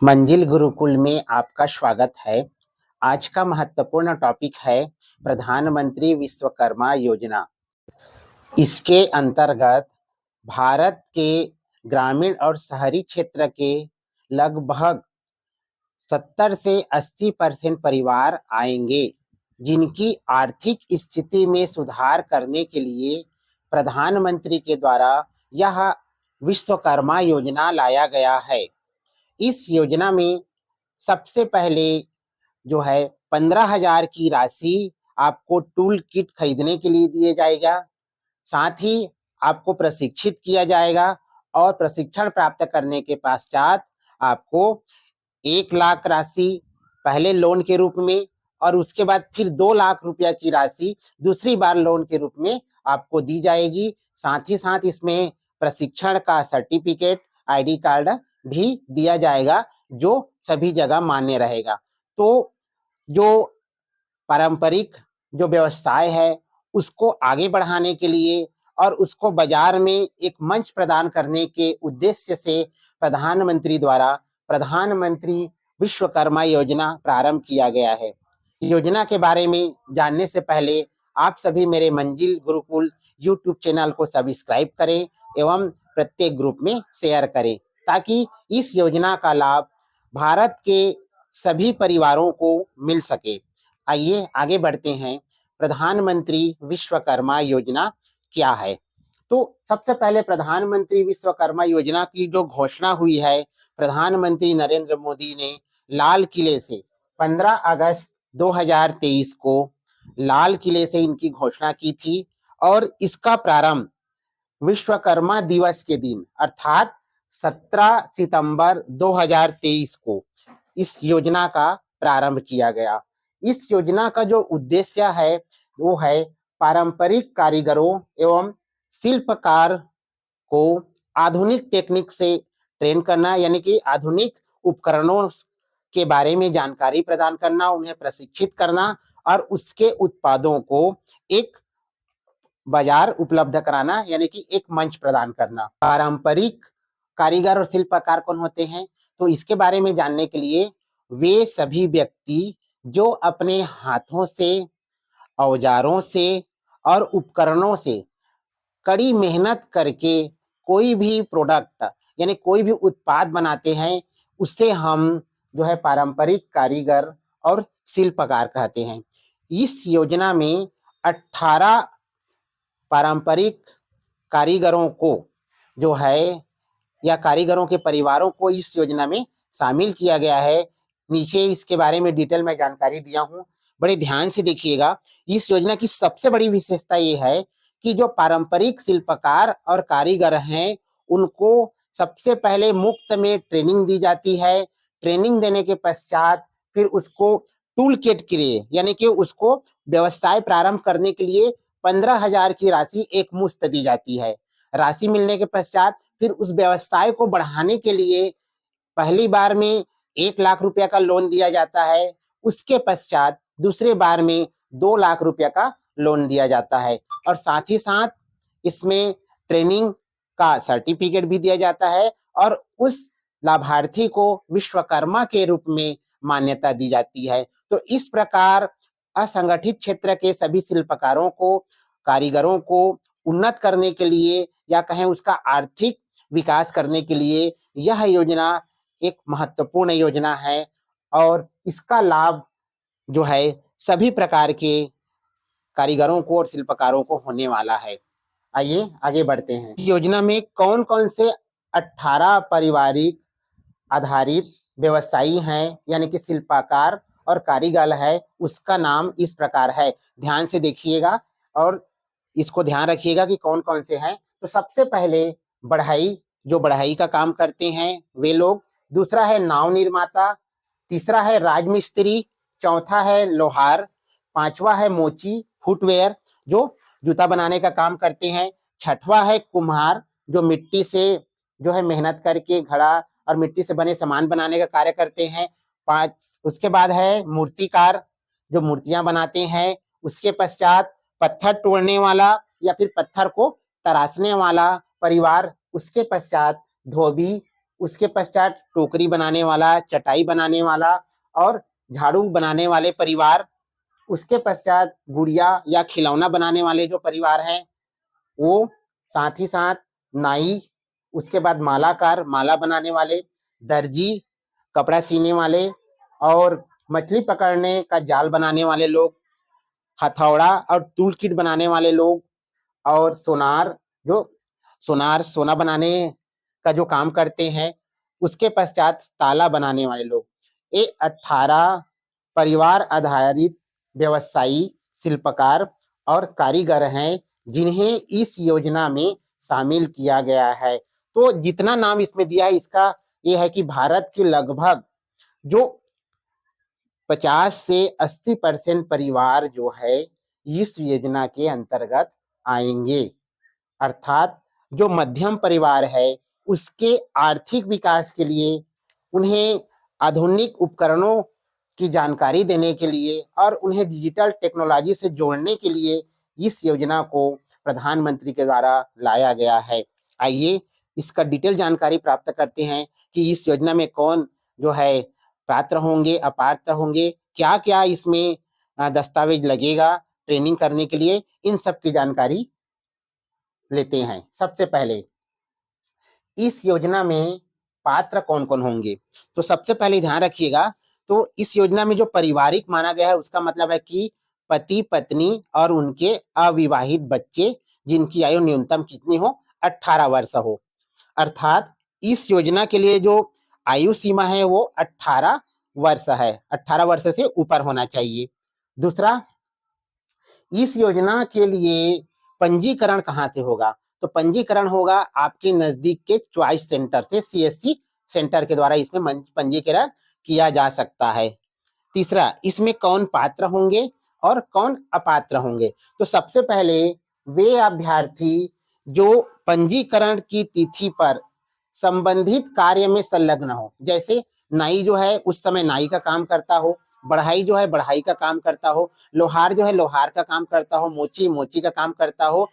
मंजिल गुरुकुल में आपका स्वागत है। आज का महत्वपूर्ण टॉपिक है प्रधानमंत्री विश्वकर्मा योजना। इसके अंतर्गत भारत के ग्रामीण और शहरी क्षेत्र के लगभग 70 से 80% परिवार आएंगे, जिनकी आर्थिक स्थिति में सुधार करने के लिए प्रधानमंत्री के द्वारा यह विश्वकर्मा योजना लाया गया है। इस योजना में सबसे पहले जो है 15,000 की राशि आपको टूल किट खरीदने के लिए दिया जाएगा। साथ ही आपको प्रशिक्षित किया जाएगा और प्रशिक्षण प्राप्त करने के पश्चात आपको 1 लाख राशि पहले लोन के रूप में और उसके बाद फिर 2 लाख रुपया की राशि दूसरी बार लोन के रूप में आपको दी जाएगी। साथ ही साथ इसमें प्रशिक्षण का सर्टिफिकेट, आईडी कार्ड भी दिया जाएगा, जो सभी जगह मान्य रहेगा। तो जो पारंपरिक जो व्यवसाय है उसको आगे बढ़ाने के लिए और उसको बाजार में एक मंच प्रदान करने के उद्देश्य से प्रधानमंत्री द्वारा प्रधानमंत्री विश्वकर्मा योजना प्रारंभ किया गया है। योजना के बारे में जानने से पहले आप सभी मेरे मंजिल गुरुकुल यूट्यूब चैनल को सब्सक्राइब करें एवं प्रत्येक ग्रुप में शेयर करें, ताकि इस योजना का लाभ भारत के सभी परिवारों को मिल सके। आइए आगे बढ़ते हैं। प्रधानमंत्री विश्वकर्मा योजना क्या है? तो सबसे पहले प्रधानमंत्री विश्वकर्मा योजना की जो घोषणा हुई है, प्रधानमंत्री नरेंद्र मोदी ने लाल किले से 15 अगस्त 2023 को लाल किले से इनकी घोषणा की थी और इसका प्रारंभ विश्वकर्मा दिवस के दिन अर्थात 17 सितंबर 2023 को इस योजना का प्रारंभ किया गया। इस योजना का जो उद्देश्य है वो है पारंपरिक कारीगरों एवं शिल्पकार को आधुनिक टेक्निक से ट्रेन करना, यानी कि आधुनिक उपकरणों के बारे में जानकारी प्रदान करना, उन्हें प्रशिक्षित करना और उसके उत्पादों को एक बाजार उपलब्ध कराना, यानी कि एक मंच प्रदान करना। पारंपरिक कारीगर और शिल्पकार कौन होते हैं? तो इसके बारे में जानने के लिए वे सभी व्यक्ति जो अपने हाथों से, औजारों से और उपकरणों से कड़ी मेहनत करके कोई भी प्रोडक्ट यानी कोई भी उत्पाद बनाते हैं, उससे हम जो है पारंपरिक कारीगर और शिल्पकार कहते हैं। इस योजना में 18 पारंपरिक कारीगरों को जो है या कारीगरों के परिवारों को इस योजना में शामिल किया गया है। नीचे इसके बारे में डिटेल में जानकारी दिया हूँ, बड़े ध्यान से देखिएगा। इस योजना की सबसे बड़ी विशेषता ये है कि जो पारंपरिक शिल्पकार और कारीगर हैं, उनको सबसे पहले मुफ्त में ट्रेनिंग दी जाती है। ट्रेनिंग देने के पश्चात फिर उसको टूल किट के लिए, यानी कि उसको व्यवसाय प्रारंभ करने के लिए 15,000 की राशि एक मुश्त दी जाती है। राशि मिलने के पश्चात फिर उस व्यवसाय को बढ़ाने के लिए पहली बार में 1 लाख रुपया का लोन दिया जाता है। उसके पश्चात दूसरे बार में 2 लाख रुपया का लोन दिया जाता है और साथ ही साथ इसमें ट्रेनिंग का सर्टिफिकेट भी दिया जाता है और उस लाभार्थी को विश्वकर्मा के रूप में मान्यता दी जाती है। तो इस प्रकार असंगठित क्षेत्र के सभी शिल्पकारों को, कारीगरों को उन्नत करने के लिए या कहें उसका आर्थिक विकास करने के लिए यह योजना एक महत्वपूर्ण योजना है और इसका लाभ जो है सभी प्रकार के कारीगरों को और शिल्पकारों को होने वाला है। आइए आगे बढ़ते हैं। इस योजना में कौन कौन से 18 पारिवारिक आधारित व्यवसायी हैं, यानी कि शिल्पकार और कारीगर है, उसका नाम इस प्रकार है। ध्यान से देखिएगा और इसको ध्यान रखिएगा कि कौन कौन से हैं। तो सबसे पहले बढ़ई, जो बढ़ई का काम करते हैं वे लोग। दूसरा है नाव निर्माता। तीसरा है राजमिस्त्री। चौथा है लोहार। पांचवा है मोची फुटवेयर, जो जूता बनाने का काम करते हैं। छठवा है कुम्हार, जो मिट्टी से जो है मेहनत करके घड़ा और मिट्टी से बने सामान बनाने का कार्य करते हैं। उसके बाद है मूर्तिकार, जो मूर्तियां बनाते हैं। उसके पश्चात पत्थर तोड़ने वाला या फिर पत्थर को तराशने वाला परिवार। उसके पश्चात धोबी, उसके पश्चात टोकरी बनाने वाला, चटाई बनाने वाला और झाड़ू बनाने वाले परिवार, उसके पश्चात गुड़िया या खिलौना बनाने वाले जो परिवार हैं वो, साथ ही साथ नाई, उसके बाद मालाकार, माला बनाने वाले, दर्जी, कपड़ा सीने वाले और मछली पकड़ने का जाल बनाने वाले लोग, हथौड़ा और टूल किट बनाने वाले लोग, और सोनार, जो सोना बनाने का जो काम करते हैं, उसके पश्चात ताला बनाने वाले लोग। ये 18 परिवार आधारित व्यवसायी, शिल्पकार और कारीगर हैं जिन्हें इस योजना में शामिल किया गया है। तो जितना नाम इसमें दिया है, इसका ये है कि भारत के लगभग जो 50 से 80% परिवार जो है इस योजना के अंतर्गत आएंगे। अर्थात जो मध्यम परिवार है उसके आर्थिक विकास के लिए, उन्हें आधुनिक उपकरणों की जानकारी देने के लिए और उन्हें डिजिटल टेक्नोलॉजी से जोड़ने के लिए इस योजना को प्रधानमंत्री के द्वारा लाया गया है। आइए इसका डिटेल जानकारी प्राप्त करते हैं कि इस योजना में कौन जो है पात्र होंगे, अपात्र होंगे, क्या क्या इसमें दस्तावेज लगेगा ट्रेनिंग करने के लिए, इन सब की जानकारी लेते हैं। सबसे पहले इस योजना में पात्र कौन कौन होंगे, तो सबसे पहले ध्यान रखिएगा, तो इस योजना में जो पारिवारिक माना गया है उसका मतलब है कि पति पत्नी और उनके अविवाहित बच्चे जिनकी आयु न्यूनतम कितनी हो, 18 वर्ष हो। अर्थात इस योजना के लिए जो आयु सीमा है वो 18 वर्ष है, 18 वर्ष से ऊपर होना चाहिए। दूसरा, इस योजना के लिए पंजीकरण कहाँ से होगा, तो पंजीकरण होगा आपके नजदीक के चॉइस सेंटर से, सीएससी सेंटर के द्वारा इसमें पंजीकरण किया जा सकता है। तीसरा, इसमें कौन पात्र होंगे और कौन अपात्र होंगे, तो सबसे पहले वे अभ्यर्थी जो पंजीकरण की तिथि पर संबंधित कार्य में संलग्न हो, जैसे नाई जो है उस समय नाई का काम करता हो, बढ़ाई जो है बढ़ाई का काम करता हो, लोहार जो है लोहार का काम करता हो, मोची मोची का काम करता हो,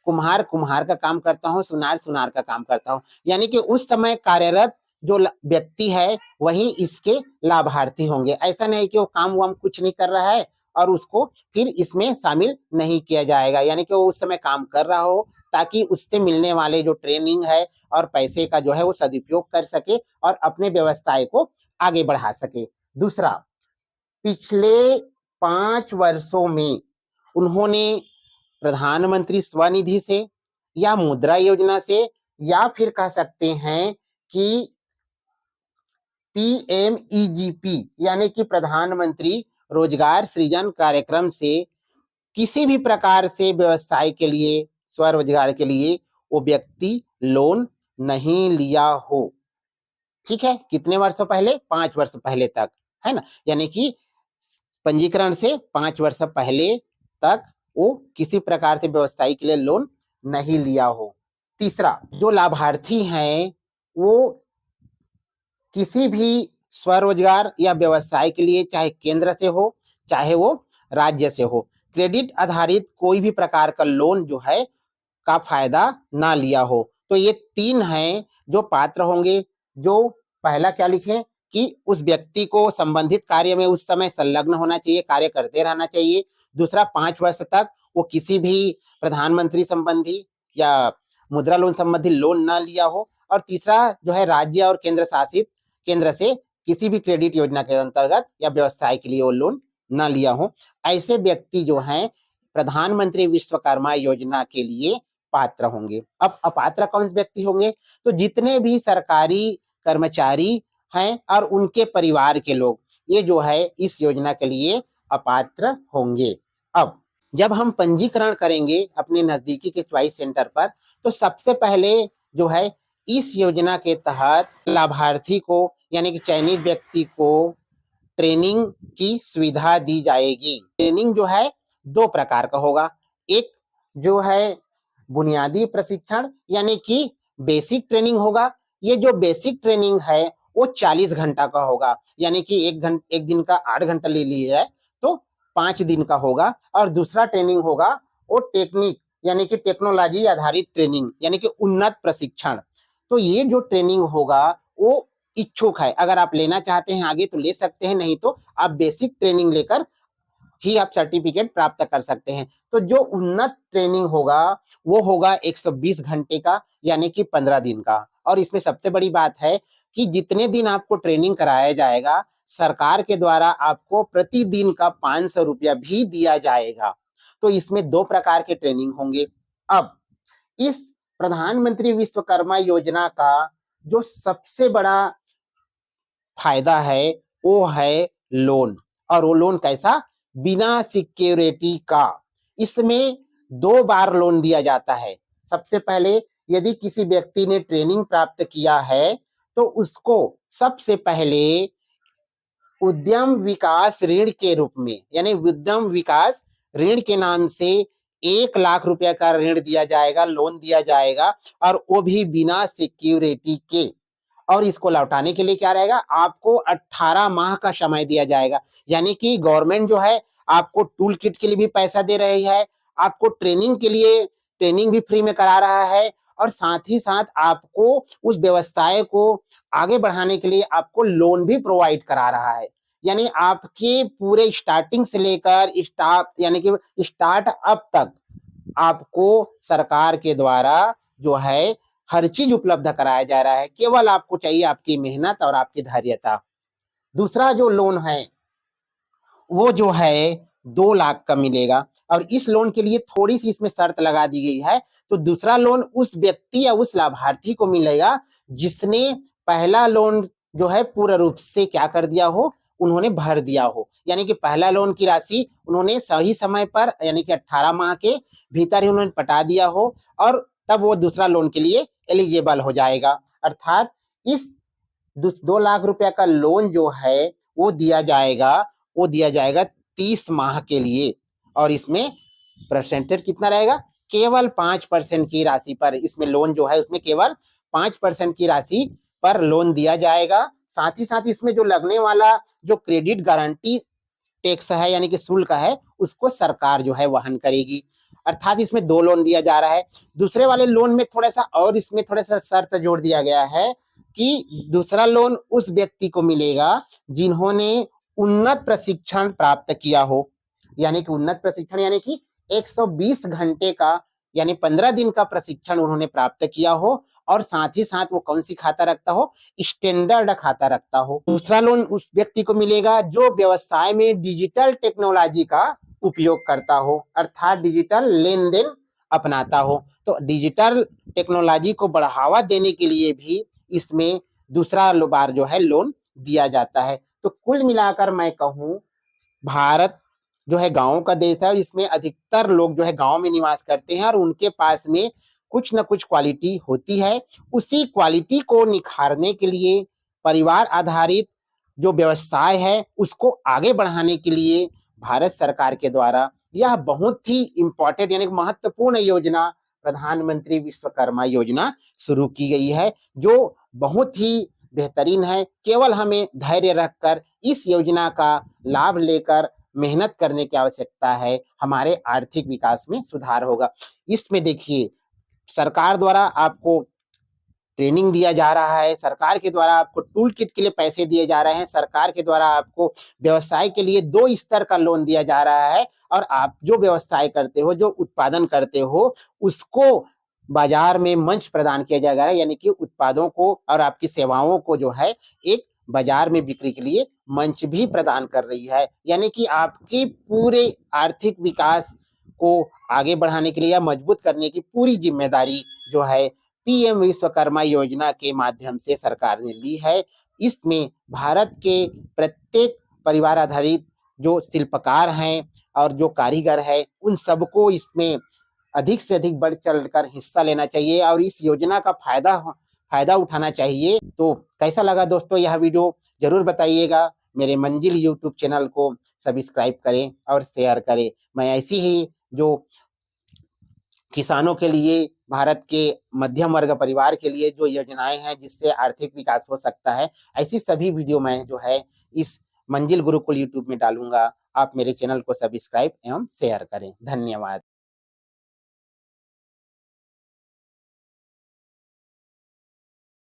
कुम्हार कुम्हार का काम करता हो, सुनार सुनार का काम करता हो, यानी कि उस समय कार्यरत जो व्यक्ति है वही इसके लाभार्थी होंगे। ऐसा नहीं कि वो काम वाम कुछ नहीं कर रहा है और उसको फिर इसमें शामिल नहीं किया जाएगा, यानी कि वो उस समय काम कर रहा हो ताकि उससे मिलने वाले जो ट्रेनिंग है और पैसे का जो है वो सदुपयोग कर सके और अपने व्यवसाय को आगे बढ़ा सके। दूसरा, पिछले 5 वर्षों में उन्होंने प्रधानमंत्री स्वनिधि से या मुद्रा योजना से या फिर कह सकते हैं कि पीएमईजीपी यानी कि प्रधानमंत्री रोजगार सृजन कार्यक्रम से किसी भी प्रकार से व्यवसाय के लिए, स्वरोजगार के लिए वो व्यक्ति लोन नहीं लिया हो। ठीक है, कितने वर्षों पहले, 5 वर्ष पहले तक, है ना, यानी कि पंजीकरण से 5 वर्ष पहले तक वो किसी प्रकार से व्यवसाय के लिए लोन नहीं लिया हो। तीसरा, जो लाभार्थी हैं वो किसी भी स्वरोजगार या व्यवसाय के लिए चाहे केंद्र से हो चाहे वो राज्य से हो, क्रेडिट आधारित कोई भी प्रकार का लोन जो है का फायदा ना लिया हो। तो ये 3 हैं जो पात्र होंगे। जो पहला क्या लिखे कि उस व्यक्ति को संबंधित कार्य में उस समय संलग्न होना चाहिए, कार्य करते रहना चाहिए। दूसरा, 5 वर्ष तक वो किसी भी प्रधानमंत्री संबंधी या मुद्रा लोन संबंधी लोन ना लिया हो। और तीसरा जो है राज्य और केंद्र शासित, केंद्र से किसी भी क्रेडिट योजना के अंतर्गत या व्यवसाय के लिए वो लोन ना लिया हो। ऐसे व्यक्ति जो हैं प्रधानमंत्री विश्वकर्मा योजना के लिए पात्र होंगे। अब अपात्र कौन से व्यक्ति होंगे, तो जितने भी सरकारी कर्मचारी हैं और उनके परिवार के लोग, ये जो है इस योजना के लिए अपात्र होंगे। अब जब हम पंजीकरण करेंगे अपने नजदीकी के चॉइस सेंटर पर, तो सबसे पहले जो है इस योजना के तहत लाभार्थी को यानी कि चयनित व्यक्ति को ट्रेनिंग की सुविधा दी जाएगी। ट्रेनिंग जो है 2 प्रकार का होगा, एक जो है बुनियादी प्रशिक्षण यानी कि बेसिक ट्रेनिंग होगा। ये जो बेसिक ट्रेनिंग है वो 40 घंटा का होगा, यानी कि एक दिन का 8 घंटा ले लिया जाए तो 5 दिन का होगा। और दूसरा ट्रेनिंग होगा वो टेक्निक यानी कि टेक्नोलॉजी आधारित ट्रेनिंग यानी कि उन्नत प्रशिक्षण। तो ये जो ट्रेनिंग होगा वो इच्छुक है। अगर आप लेना चाहते हैं आगे तो ले सकते हैं, नहीं तो आप बेसिक ट्रेनिंग लेकर ही आप सर्टिफिकेट प्राप्त कर सकते हैं। तो जो उन्नत ट्रेनिंग होगा वो होगा 120 घंटे का, यानी कि 15 दिन का। और इसमें सबसे बड़ी बात है कि जितने दिन आपको ट्रेनिंग कराया जाएगा, सरकार के द्वारा आपको प्रतिदिन का 500 रुपया भी दिया जाएगा। तो इसमें 2 प्रकार के ट्रेनिंग होंगे। अब इस प्रधानमंत्री विश्वकर्मा योजना का जो सबसे बड़ा फायदा है वो है लोन। और वो लोन कैसा? बिना सिक्योरिटी का। इसमें 2 बार लोन दिया जाता है। सबसे पहले यदि किसी व्यक्ति ने ट्रेनिंग प्राप्त किया है तो उसको सबसे पहले उद्यम विकास ऋण के रूप में, यानी उद्यम विकास ऋण के नाम से 1 लाख रुपया का ऋण दिया जाएगा, लोन दिया जाएगा, और वो भी बिना सिक्योरिटी के। और इसको लौटाने के लिए क्या रहेगा? आपको 18 माह का समय दिया जाएगा। यानी कि गवर्नमेंट जो है आपको टूल किट के लिए भी पैसा दे रही है, आपको ट्रेनिंग के लिए ट्रेनिंग भी फ्री में करा रहा है, और साथ ही साथ आपको उस व्यवसाय को आगे बढ़ाने के लिए आपको लोन भी प्रोवाइड करा रहा है। यानी आपके पूरे स्टार्टिंग से लेकर यानी कि स्टार्टअप तक आपको सरकार के द्वारा जो है हर चीज उपलब्ध कराया जा रहा है। केवल आपको चाहिए आपकी मेहनत और आपकी धैर्यता। दूसरा जो लोन है वो जो है 2 लाख का मिलेगा, और इस लोन के लिए थोड़ी सी इसमें शर्त लगा दी गई है। तो दूसरा लोन उस व्यक्ति या उस लाभार्थी को मिलेगा जिसने पहला लोन जो है पूर्ण रूप से क्या कर दिया हो, उन्होंने भर दिया हो। यानी कि पहला लोन की राशि उन्होंने सही समय पर, यानी कि 18 माह के भीतर ही उन्होंने पटा दिया हो, और तब वो दूसरा लोन के लिए एलिजिबल हो जाएगा। अर्थात इस 2 लाख रुपया का लोन जो है वो दिया जाएगा 30 माह के लिए। और इसमें परसेंटेज कितना रहेगा? केवल 5% की राशि पर इसमें लोन जो है उसमें केवल 5% की राशि पर लोन दिया जाएगा। साथ ही साथ इसमें जो लगने वाला जो क्रेडिट गारंटी टैक्स है, यानी कि शुल्क है, उसको सरकार जो है वहन करेगी। अर्थात इसमें 2 लोन दिया जा रहा है। दूसरे वाले लोन में थोड़ा सा और इसमें थोड़ा सा शर्त जोड़ दिया गया है कि दूसरा लोन उस व्यक्ति को मिलेगा जिन्होंने उन्नत प्रशिक्षण प्राप्त किया हो। यानी कि उन्नत प्रशिक्षण यानी कि 120 घंटे का, यानी 15 दिन का प्रशिक्षण उन्होंने प्राप्त किया हो, और साथ ही साथ वो कौन सी खाता रखता हो? स्टैंडर्ड खाता रखता हो। दूसरा लोन उस व्यक्ति को मिलेगा जो व्यवसाय में डिजिटल टेक्नोलॉजी का उपयोग करता हो, अर्थात डिजिटल लेन देन अपनाता हो। तो डिजिटल टेक्नोलॉजी को बढ़ावा देने के लिए भी इसमें दूसरा बार जो है लोन दिया जाता है। तो कुल मिलाकर मैं कहूं, भारत जो है गांवों का देश है, और इसमें अधिकतर लोग जो है गांव में निवास करते हैं, और उनके पास में कुछ न कुछ क्वालिटी होती है। उसी क्वालिटी को निखारने के लिए परिवार आधारित जो व्यवसाय है उसको आगे बढ़ाने के लिए भारत सरकार के द्वारा यह बहुत ही इम्पोर्टेंट यानी महत्वपूर्ण योजना प्रधानमंत्री विश्वकर्मा योजना शुरू की गई है, जो बहुत ही बेहतरीन है। केवल हमें धैर्य रखकर इस योजना का लाभ लेकर मेहनत करने की आवश्यकता है, हमारे आर्थिक विकास में सुधार होगा। इसमें देखिए, सरकार द्वारा आपको ट्रेनिंग दिया जा रहा है, सरकार के द्वारा आपको टूल किट के लिए पैसे दिए जा रहे हैं, सरकार के द्वारा आपको व्यवसाय के लिए 2 स्तर का लोन दिया जा रहा है, और आप जो व्यवसाय करते हो, जो उत्पादन करते हो, उसको बाजार में मंच प्रदान किया जा रहा है। यानी कि उत्पादों को और आपकी सेवाओं को जो है एक बाजार में बिक्री के लिए मंच भी प्रदान कर रही है। यानी कि आपके पूरे आर्थिक विकास को आगे बढ़ाने के लिए या मजबूत करने की पूरी जिम्मेदारी जो है पीएम विश्वकर्मा योजना के माध्यम से सरकार ने ली है। इसमें भारत के प्रत्येक परिवार आधारित जो शिल्पकार हैं और जो कारीगर है, उन सबको इसमें अधिक से अधिक बढ़ चढ़कर हिस्सा लेना चाहिए और इस योजना का फायदा उठाना चाहिए। तो कैसा लगा दोस्तों यह वीडियो, जरूर बताइएगा। मेरे मंजिल यूट्यूब चैनल को सब्सक्राइब करें और शेयर करें। मैं ऐसी ही जो किसानों के लिए, भारत के मध्यम वर्ग परिवार के लिए जो योजनाएं हैं जिससे आर्थिक विकास हो सकता है, ऐसी सभी वीडियो मैं जो है इस मंजिल गुरुकुल यूट्यूब में डालूंगा। आप मेरे चैनल को सब्सक्राइब एवं शेयर करें। धन्यवाद।